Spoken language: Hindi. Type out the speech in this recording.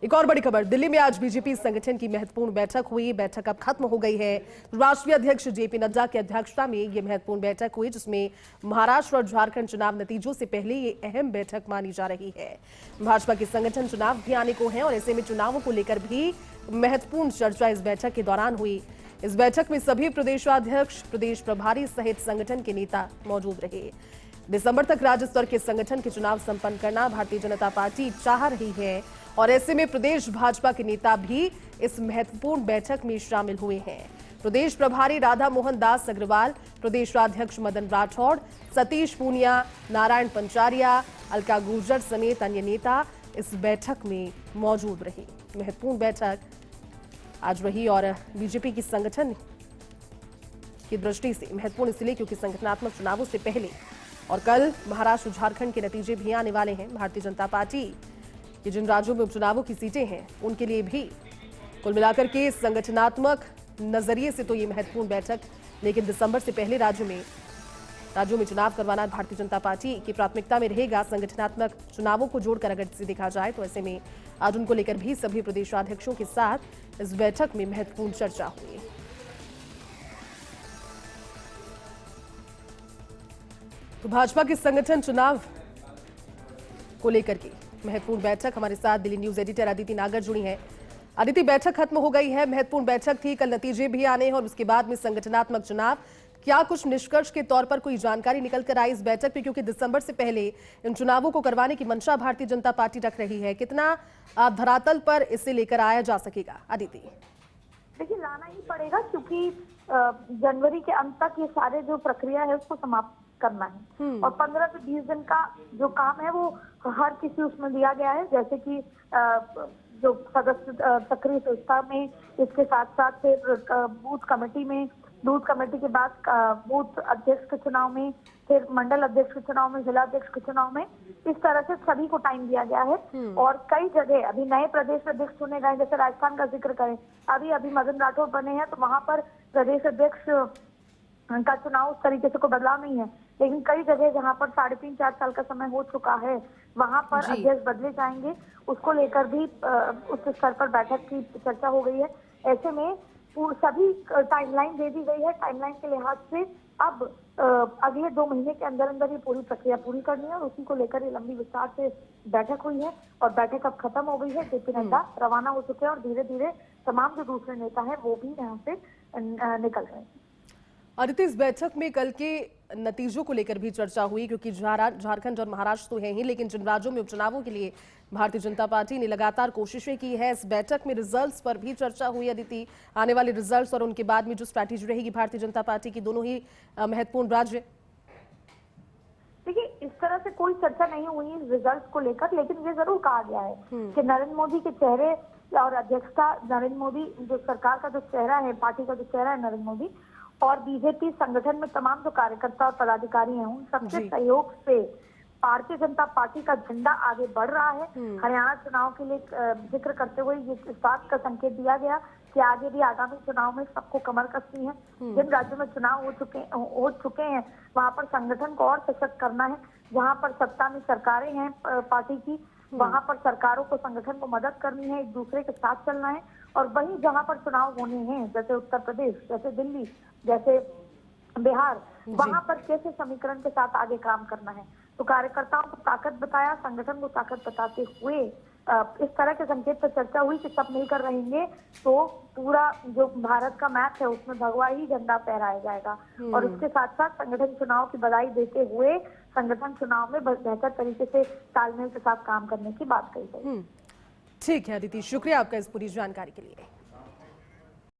एक और बड़ी खबर, दिल्ली में आज बीजेपी संगठन की महत्वपूर्ण बैठक हुई। बैठक अब खत्म हो गई है। राष्ट्रीय अध्यक्ष जेपी नड्डा की अध्यक्षता में यह महत्वपूर्ण बैठक हुई, जिसमें महाराष्ट्र और झारखंड चुनाव नतीजों से पहले ये अहम बैठक मानी जा रही है। भाजपा के संगठन चुनाव भी आने को हैं और ऐसे में चुनावों को लेकर भी महत्वपूर्ण चर्चा इस बैठक के दौरान हुई। इस बैठक में सभी प्रदेशाध्यक्ष, प्रदेश प्रभारी सहित संगठन के नेता मौजूद रहे। दिसंबर तक राज्य स्तर के संगठन के चुनाव संपन्न करना भारतीय जनता पार्टी चाह रही है और ऐसे में प्रदेश भाजपा के नेता भी इस महत्वपूर्ण बैठक में शामिल हुए हैं। प्रदेश प्रभारी राधा मोहन दास अग्रवाल, प्रदेश अध्यक्ष मदन राठौड़, सतीश पूनिया, नारायण पंचारिया, अलका गुर्जर समेत अन्य नेता इस बैठक में मौजूद रहे। महत्वपूर्ण बैठक आज रही और बीजेपी की संगठन की दृष्टि से महत्वपूर्ण इसलिए क्योंकि संगठनात्मक चुनावों से पहले और कल महाराष्ट्र झारखंड के नतीजे भी आने वाले हैं। भारतीय जनता पार्टी के जिन राज्यों में उपचुनावों की सीटें हैं उनके लिए भी कुल मिलाकर के संगठनात्मक नजरिए से तो ये महत्वपूर्ण बैठक, लेकिन दिसंबर से पहले राज्यों में चुनाव करवाना भारतीय जनता पार्टी की प्राथमिकता में रहेगा। संगठनात्मक चुनावों को जोड़कर अगर इसे देखा जाए तो ऐसे में आज उनको लेकर भी सभी प्रदेशाध्यक्षों के साथ इस बैठक में महत्वपूर्ण चर्चा हुई। तो भाजपा के संगठन चुनाव को लेकर की महत्वपूर्ण बैठक, हमारे साथ दिल्ली न्यूज एडिटर अदिति नागर जुड़ी हैं। अदिति, बैठक खत्म हो गई है, महत्वपूर्ण बैठक थी, कल नतीजे भी आने हैं और उसके बाद में संगठनात्मक चुनाव। क्या कुछ निष्कर्ष के तौर पर कोई जानकारी निकल कर आई इस बैठक में, क्योंकि दिसंबर से पहले इन चुनावों को करवाने की मंशा भारतीय जनता पार्टी रख रही है, कितना धरातल पर इसे लेकर आया जा सकेगा? अदिति, देखिए, लाना ही पड़ेगा क्योंकि जनवरी के अंत तक ये सारे जो प्रक्रिया है उसको समाप्त करना है और 15 से 20 दिन का जो काम है वो हर किसी उसमें दिया गया है। जैसे कि जो सदस्य सक्रिय संस्था में, इसके साथ साथ फिर बूथ कमेटी में, बूथ कमेटी के बाद बूथ अध्यक्ष के चुनाव में, फिर मंडल अध्यक्ष के चुनाव में, जिला अध्यक्ष के चुनाव में, इस तरह से सभी को टाइम दिया गया है। और कई जगह अभी नए प्रदेश अध्यक्ष चुने गए, जैसे राजस्थान का जिक्र करें, अभी मदन राठौड़ बने हैं तो वहां पर प्रदेश अध्यक्ष का चुनाव उस तरीके से कोई बदलाव नहीं है, लेकिन कई जगह जहां पर 3.5-4 साल का समय हो चुका है वहां पर अध्यक्ष बदले जाएंगे। उसको लेकर भी उच्च स्तर पर बैठक की चर्चा हो गई है। ऐसे में सभी टाइमलाइन दे दी गई है। टाइमलाइन के लिहाज से अब अगले 2 महीने के अंदर अंदर ये पूरी प्रक्रिया पूरी करनी है और उसी को लेकर ये लंबी विस्तार से बैठक हुई है और बैठक अब खत्म हो गई है। जेपी नड्डा रवाना हो चुके हैं और धीरे धीरे तमाम जो दूसरे नेता हैं वो भी यहाँ से निकल रहे हैं। अदिति, इस बैठक में कल के नतीजों को लेकर भी चर्चा हुई, क्योंकि झारखंड और महाराष्ट्र तो है ही, लेकिन जिन राज्यों में उपचुनावों के लिए भारतीय जनता पार्टी ने लगातार कोशिशें की है, इस बैठक में रिजल्ट्स पर भी चर्चा हुई। अदिति, आने वाले रिजल्ट्स और उनके बाद में जो स्ट्रैटेजी रहेगी भारतीय जनता पार्टी की, दोनों ही महत्वपूर्ण राज्य। देखिए, इस तरह से कोई चर्चा नहीं हुई रिजल्ट को लेकर, लेकिन ये जरूर कहा गया है कि नरेंद्र मोदी के चेहरे और अध्यक्षता, नरेंद्र मोदी जो सरकार का जो चेहरा है, पार्टी का जो चेहरा है नरेंद्र मोदी, और बीजेपी संगठन में तमाम जो कार्यकर्ता और पदाधिकारी हैं उन सबके सहयोग से भारतीय जनता पार्टी का झंडा आगे बढ़ रहा है। हरियाणा चुनाव के लिए जिक्र करते हुए ये इस बात का संकेत दिया गया कि आगे भी आगामी चुनाव में सबको कमर कसनी है। जिन राज्यों में चुनाव हो चुके हैं वहां पर संगठन को और सशक्त करना है। जहां पर सत्ता में सरकारें हैं पार्टी की, वहां पर सरकारों को, संगठन को मदद करनी है, एक दूसरे के साथ चलना है। और वहीं जहां पर चुनाव होने हैं, जैसे उत्तर प्रदेश, जैसे दिल्ली, जैसे बिहार, वहां पर कैसे समीकरण के साथ आगे काम करना है। तो कार्यकर्ताओं को ताकत बताया, संगठन को ताकत बताते हुए इस तरह के संकेत पर चर्चा हुई कि सब मिलकर रहेंगे तो पूरा जो भारत का मैप है उसमें भगवा ही झंडा फहराया जाएगा। और उसके साथ साथ संगठन चुनाव की बधाई देते हुए संगठन चुनाव में बेहतर तरीके से तालमेल के साथ काम करने की बात कही गई। ठीक है अदिति, शुक्रिया आपका इस पूरी जानकारी के लिए।